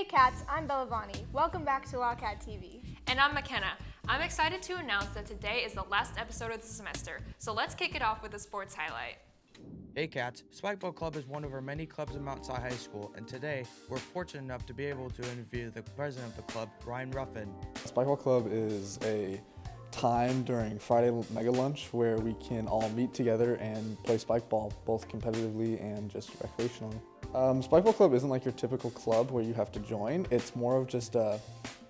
Cats, I'm Bellavani. Welcome back to Wildcat TV. And I'm McKenna. I'm excited to announce that today is the last episode of the semester, so let's kick it off with a sports highlight. Hey Cats, Spikeball Club is one of our many clubs in Mount Si High School, and today we're fortunate enough to be able to interview the president of the club, Ryan Ruffin. Spikeball Club is a time during Friday Mega Lunch where we can all meet together and play spikeball, both competitively and just recreationally. Spikeball Club isn't like your typical club where you have to join. It's more of just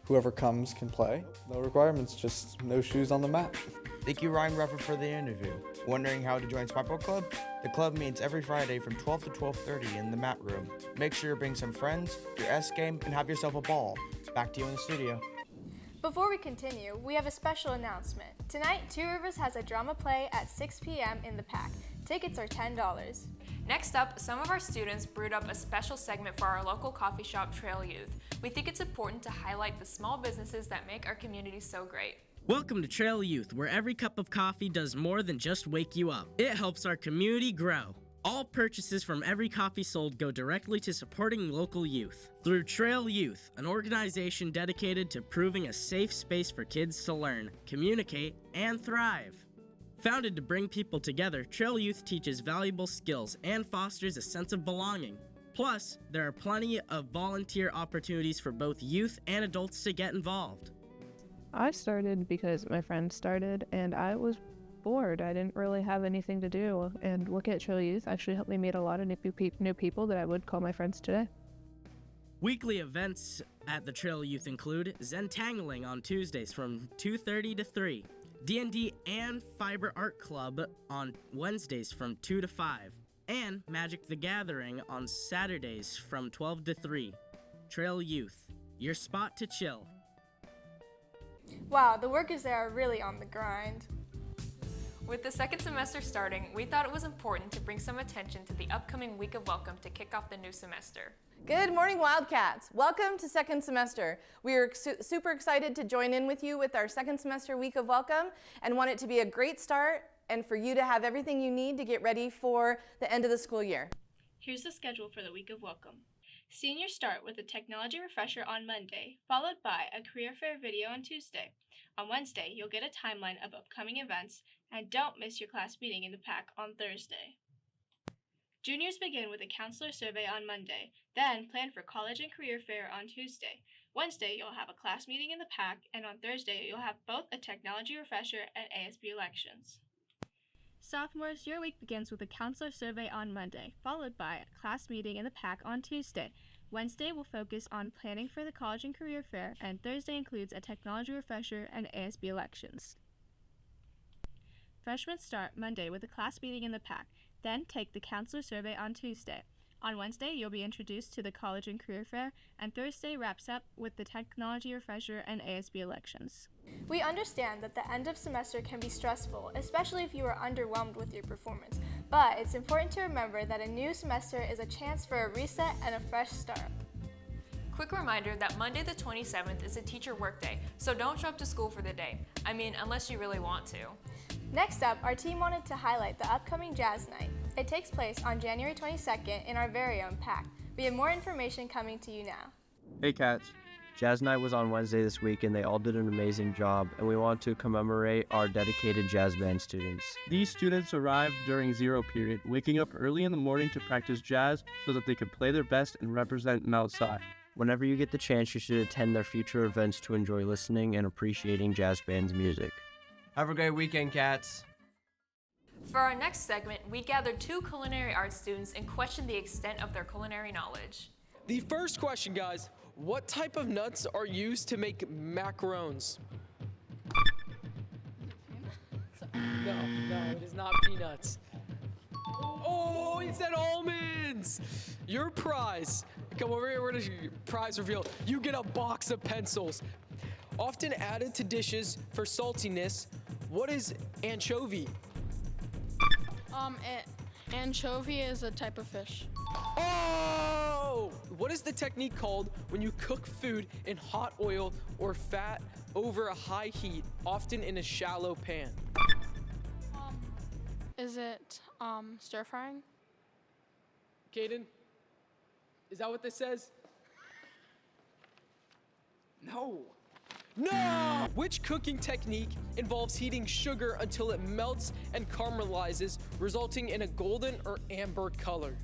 whoever comes can play. No requirements, just no shoes on the mat. Thank you, Ryan Ruffin, for the interview. Wondering how to join Spikeball Club? The club meets every Friday from 12 to 12:30 in the mat room. Make sure you bring some friends, your S game, and have yourself a ball. Back to you in the studio. Before we continue, we have a special announcement. Tonight, Two Rivers has a drama play at 6 p.m. in the Pack. Tickets are $10. Next up, some of our students brewed up a special segment for our local coffee shop, Trail Youth. We think it's important to highlight the small businesses that make our community so great. Welcome to Trail Youth, where every cup of coffee does more than just wake you up. It helps our community grow. All purchases from every coffee sold go directly to supporting local youth. Through Trail Youth, an organization dedicated to proving a safe space for kids to learn, communicate, and thrive. Founded to bring people together, Trail Youth teaches valuable skills and fosters a sense of belonging. Plus, there are plenty of volunteer opportunities for both youth and adults to get involved. I started because my friend started and I was bored. I didn't really have anything to do, and working at Trail Youth actually helped me meet a lot of new people that I would call my friends today. Weekly events at the Trail Youth include Zentangling on Tuesdays from 2:30 to 3, D&D and Fiber Art Club on Wednesdays from 2 to 5, and Magic the Gathering on Saturdays from 12 to 3. Trail Youth, your spot to chill. Wow, the workers there are really on the grind. With the second semester starting, we thought it was important to bring some attention to the upcoming week of welcome to kick off the new semester. Good morning, Wildcats. Welcome to second semester. We are super excited to join in with you with our second semester week of welcome and want it to be a great start and for you to have everything you need to get ready for the end of the school year. Here's the schedule for the week of welcome. Seniors start with a technology refresher on Monday, followed by a career fair video on Tuesday. On Wednesday, you'll get a timeline of upcoming events, and don't miss your class meeting in the Pack on Thursday. Juniors begin with a counselor survey on Monday, then plan for college and career fair on Tuesday. Wednesday, you'll have a class meeting in the Pack, and on Thursday, you'll have both a technology refresher and ASB elections. Sophomores, your week begins with a counselor survey on Monday, followed by a class meeting in the Pack on Tuesday. Wednesday will focus on planning for the college and career fair, and Thursday includes a technology refresher and ASB elections. Freshmen start Monday with a class meeting in the Pack, then take the counselor survey on Tuesday. On Wednesday, you'll be introduced to the college and career fair, and Thursday wraps up with the technology refresher and ASB elections. We understand that the end of semester can be stressful, especially if you are underwhelmed with your performance. But it's important to remember that a new semester is a chance for a reset and a fresh start. Quick reminder that Monday the 27th is a teacher workday, so don't show up to school for the day. I mean, unless you really want to. Next up, our team wanted to highlight the upcoming Jazz Night. It takes place on January 22nd in our very own Pack. We have more information coming to you now. Hey Cats, Jazz Night was on Wednesday this week and they all did an amazing job, and we want to commemorate our dedicated jazz band students. These students arrived during zero period, waking up early in the morning to practice jazz so that they could play their best and represent Mount Si. Whenever you get the chance, you should attend their future events to enjoy listening and appreciating jazz band's music. Have a great weekend, Cats. For our next segment, we gathered two culinary arts students and questioned the extent of their culinary knowledge. The first question, guys, what type of nuts are used to make macarons? No, it is not peanuts. Oh, he said almonds! Your prize. Come over here, where is your prize reveal? You get a box of pencils. Often added to dishes for saltiness, what is anchovy? Anchovy is a type of fish. Oh! What is the technique called when you cook food in hot oil or fat over a high heat, often in a shallow pan? Is it stir frying? Caden, is that what this says? No! No! Which cooking technique involves heating sugar until it melts and caramelizes, resulting in a golden or amber color?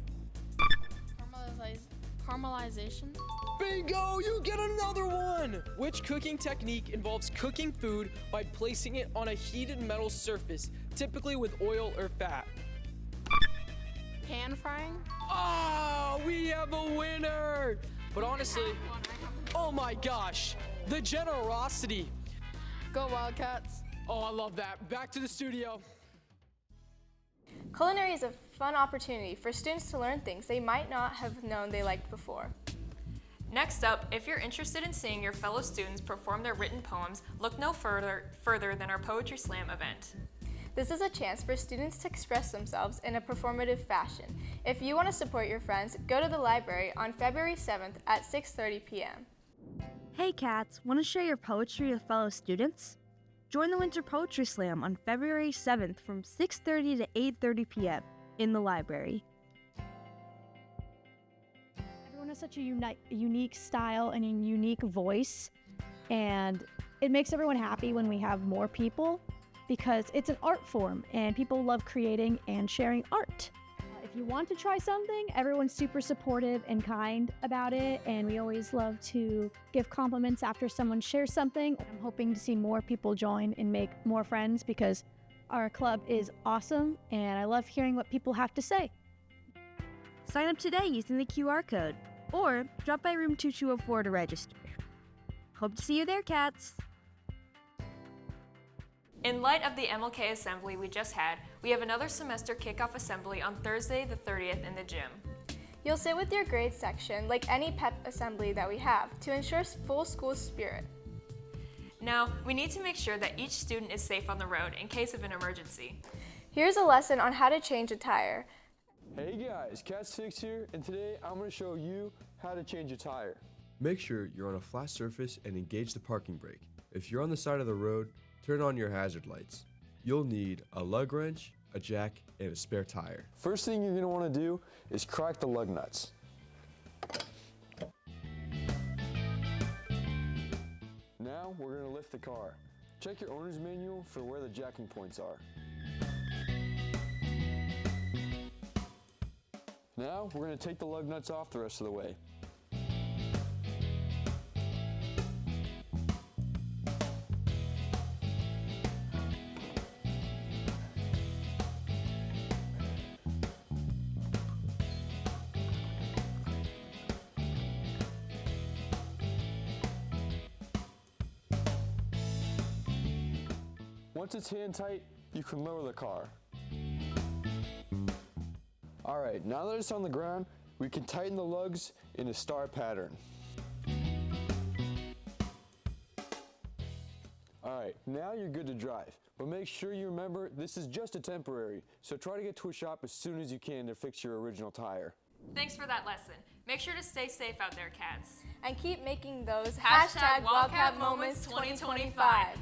Caramelization. Bingo! You get another one! Which cooking technique involves cooking food by placing it on a heated metal surface, typically with oil or fat? Pan frying. Oh, we have a winner! But honestly, oh my gosh, the generosity. Go Wildcats. Oh, I love that. Back to the studio. Culinary is a fun opportunity for students to learn things they might not have known they liked before. Next up, if you're interested in seeing your fellow students perform their written poems, look no further than our Poetry Slam event. This is a chance for students to express themselves in a performative fashion. If you want to support your friends, go to the library on February 7th at 6:30 p.m. Hey cats, want to share your poetry with fellow students? Join the Winter Poetry Slam on February 7th from 6:30 to 8:30 p.m. in the library. Everyone has such a unique style and a unique voice, and it makes everyone happy when we have more people because it's an art form and people love creating and sharing art. If you want to try something, everyone's super supportive and kind about it, and we always love to give compliments after someone shares something. I'm hoping to see more people join and make more friends because our club is awesome and I love hearing what people have to say. Sign up today using the QR code or drop by room 2204 to register. Hope to see you there, cats! In light of the MLK assembly we just had, we have another semester kickoff assembly on Thursday the 30th in the gym. You'll sit with your grade section like any PEP assembly that we have to ensure full school spirit. Now, we need to make sure that each student is safe on the road in case of an emergency. Here's a lesson on how to change a tire. Hey guys, Cat6 here, and today I'm going to show you how to change a tire. Make sure you're on a flat surface and engage the parking brake. If you're on the side of the road, turn on your hazard lights. You'll need a lug wrench, a jack, and a spare tire. First thing you're going to want to do is crack the lug nuts. Now we're going to lift the car. Check your owner's manual for where the jacking points are. Now we're going to take the lug nuts off the rest of the way. Once it's hand tight, you can lower the car. Alright, now that it's on the ground, we can tighten the lugs in a star pattern. Alright, now you're good to drive, but make sure you remember this is just a temporary, so try to get to a shop as soon as you can to fix your original tire. Thanks for that lesson. Make sure to stay safe out there, cats. And keep making those #Wildcat Moments 2025.